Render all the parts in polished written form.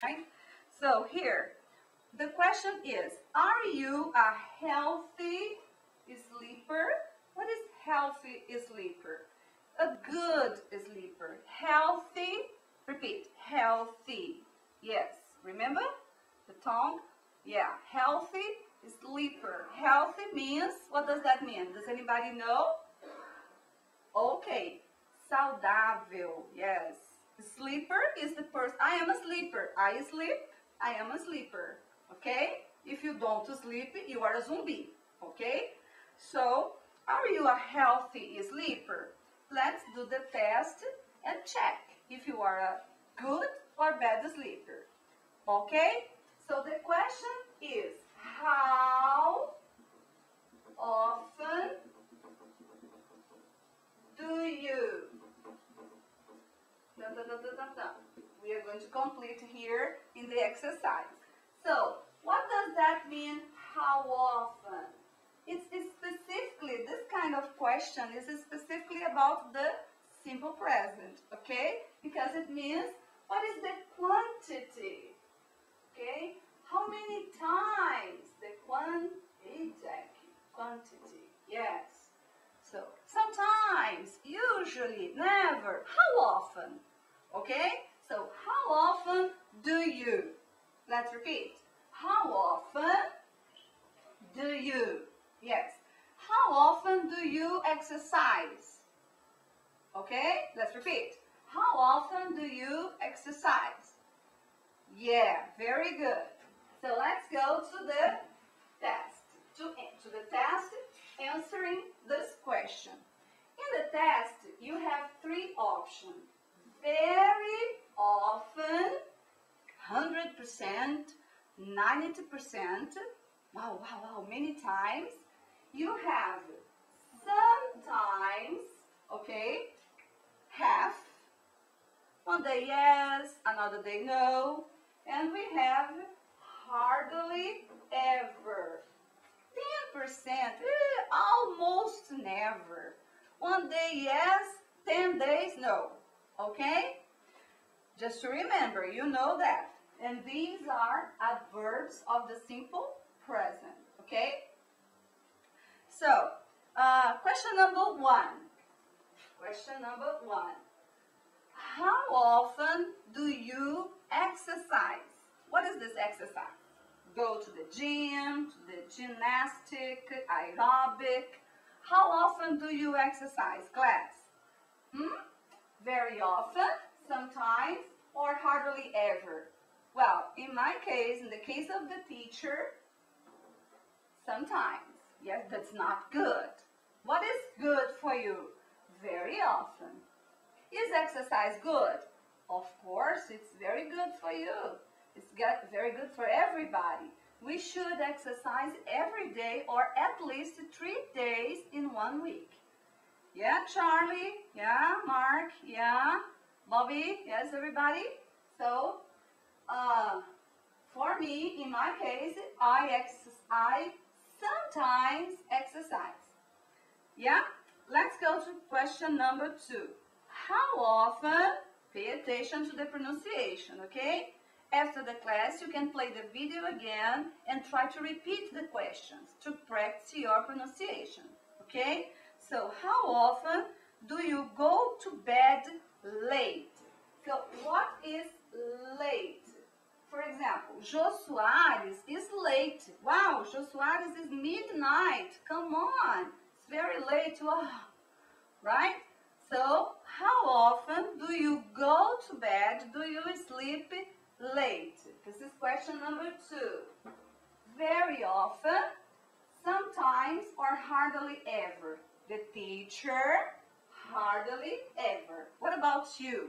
right? So here, the question is, are you a healthy sleeper? What is healthy sleeper? A good sleeper. Healthy, repeat, healthy. Yes, remember the tongue? Yeah, healthy sleeper. Healthy means, what does that mean? Does anybody know? Okay, saudável, yes. Sleeper is the person, I am a sleeper. I sleep, I am a sleeper, okay? If you don't sleep, you are a zombie, okay? So, are you a healthy sleeper? Let's do the test and check if you are a good or bad sleeper, okay? So the question is, how often do you? We are going to complete here in the exercise. So, what does that mean, how often? It's specifically, this kind of question is specifically about the simple present, okay? Because it means, what is the quantity? Okay? How many times? The quantity, yes. So, sometimes, usually, never, how often? Okay? So, how often do you? Let's repeat. How often do you? Yes. How often do you exercise? Okay? Let's repeat. How often do you exercise? Yeah, very good. So, let's go to the test. To the test, answering this question. In the test, you have three options. Very often, 100%, 90%, wow, many times. You have sometimes, okay, half. One day yes, another day no. And we have hardly ever. 10%, almost never. One day yes, 10 days no. Okay? Just to remember, you know that. And these are adverbs of the simple present. Okay? So, question number one. Question number one. How often do you exercise? What is this exercise? Go to the gym, to the gymnastic, aerobic. How often do you exercise, class? Very often, sometimes, or hardly ever? Well, in my case, in the case of the teacher, sometimes. Yes, that's not good. What is good for you? Very often. Is exercise good? Of course, it's very good for you. It's very good for everybody. We should exercise every day or at least 3 days in 1 week. Yeah, Charlie? Yeah, Mark? Yeah, Bobby? Yes, everybody? So, for me, in my case, I sometimes exercise. Yeah? Let's go to question number 2. How often? Pay attention to the pronunciation, okay? After the class, you can play the video again and try to repeat the questions to practice your pronunciation, okay? So, how often do you go to bed late? So, what is late? For example, Jô Soares is late. Wow, Jô Soares is midnight. Come on, it's very late. Oh, right? So, how often do you go to bed? Do you sleep late? This is question number 2. Very often, sometimes, or hardly ever. The teacher, hardly ever. What about you?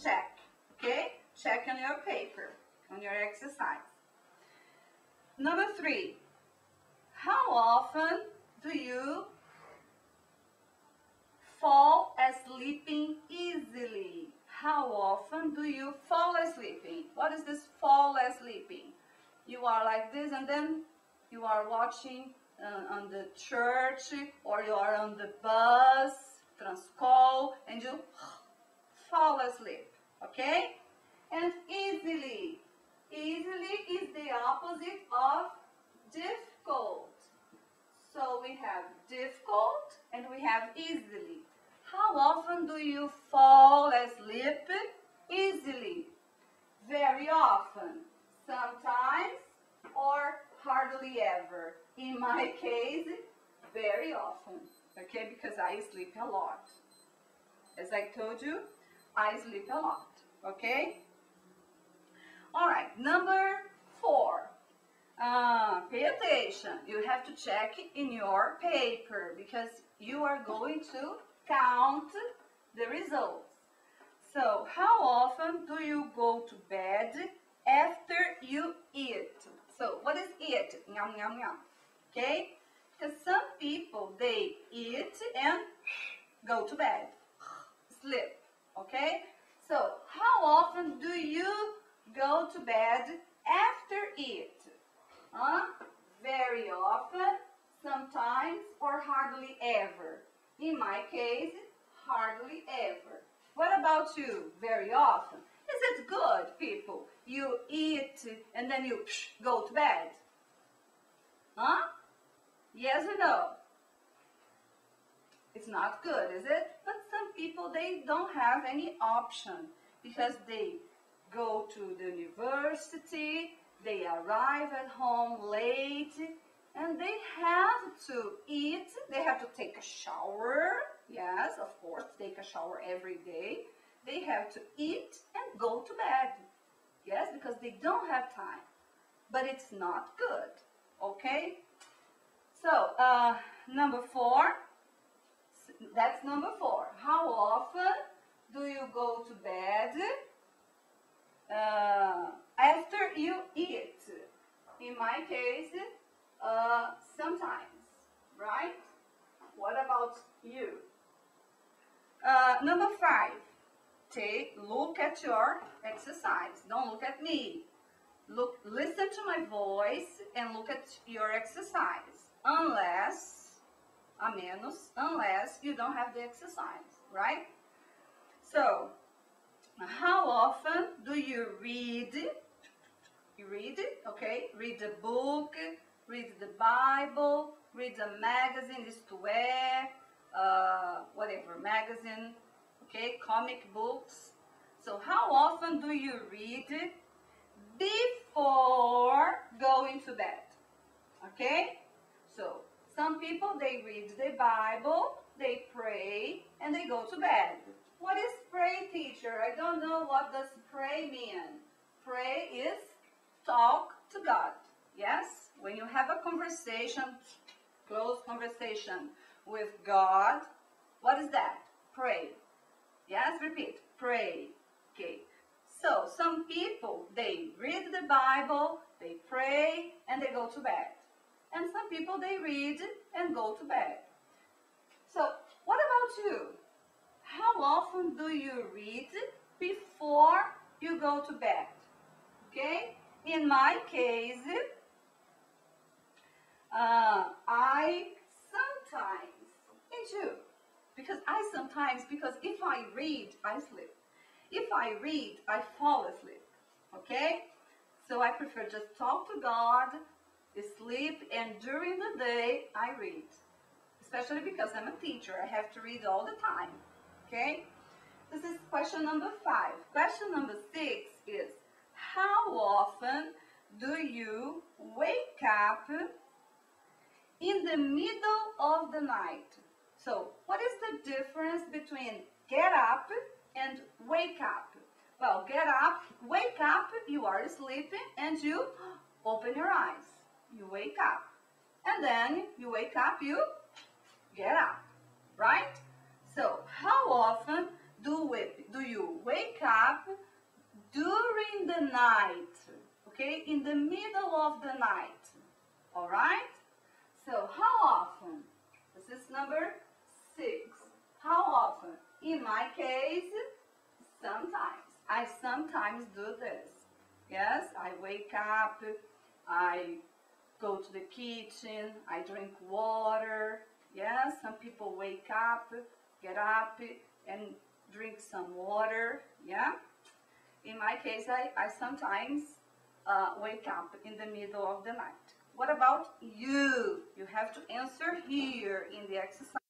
Check, okay? Check on your paper, on your exercise. Number 3. How often do you fall asleep easily? How often do you fall asleep? What is this fall asleep? You are like this and then you are watching on the church or you are on the bus, Transcol, and you fall asleep, okay? And easily, opposite of difficult. So we have difficult and we have easily. How often do you fall asleep easily? Very often. Sometimes or hardly ever. In my case, very often. Okay, because I sleep a lot. As I told you, I sleep a lot. Okay? All right, number 4. Pay attention. You have to check in your paper because you are going to count the results. So, how often do you go to bed after you eat? So, what is eat? Yum, yum, yum. Okay? Because some people, they eat and go to bed. Sleep. Okay? So, how often do you go to bed after eat? Very often, sometimes, or hardly ever. In my case, hardly ever. What about you? Very often. Is it good, people? You eat and then you go to bed? Yes or no? It's not good, is it? But some people, they don't have any option because they go to the university, they arrive at home late, and they have to eat, they have to take a shower. Yes, of course, take a shower every day. They have to eat and go to bed. Yes, because they don't have time. But it's not good, okay? So, number 4, that's number 4. How often do you go to bed after you eat? In my case, sometimes, right? What about you? Number 5, look at your exercise. Don't look at me. Listen to my voice and look at your exercise. Unless you don't have the exercise, right? So, how often do you read? You read, okay? Read a book, read the Bible, read a magazine, isto é, whatever, magazine, okay? Comic books. So, how often do you read before going to bed? Okay? So, some people, they read the Bible, they pray, and they go to bed. What is pray, teacher? I don't know what does pray mean. Pray is talk to God. Yes? When you have a conversation, close conversation with God, what is that? Pray. Yes? Repeat. Pray. Okay. So, some people, they read the Bible, they pray, and they go to bed. And some people, they read and go to bed. So, what about you? How often do you read before you go to bed? Okay? In my case, I sometimes, me too. Because if I read, I sleep. If I read, I fall asleep. Okay? So I prefer just talk to God, sleep, and during the day, I read. Especially because I'm a teacher. I have to read all the time. Okay? This is question number 5. Question number 6 is, how often do you wake up in the middle of the night? So, what is the difference between get up and wake up? Well, get up, wake up, you are sleeping and you open your eyes. You wake up. And then you wake up, you get up, right? So, how often do you wake up during the night? Okay, in the middle of the night. All right? So, how often? This is number 6. How often? In my case, sometimes. I sometimes do this. Yes, I wake up, I go to the kitchen, I drink water. Yes, some people wake up, get up, and drink some water. Yeah. In my case, I sometimes wake up in the middle of the night. What about you? You have to answer here in the exercise.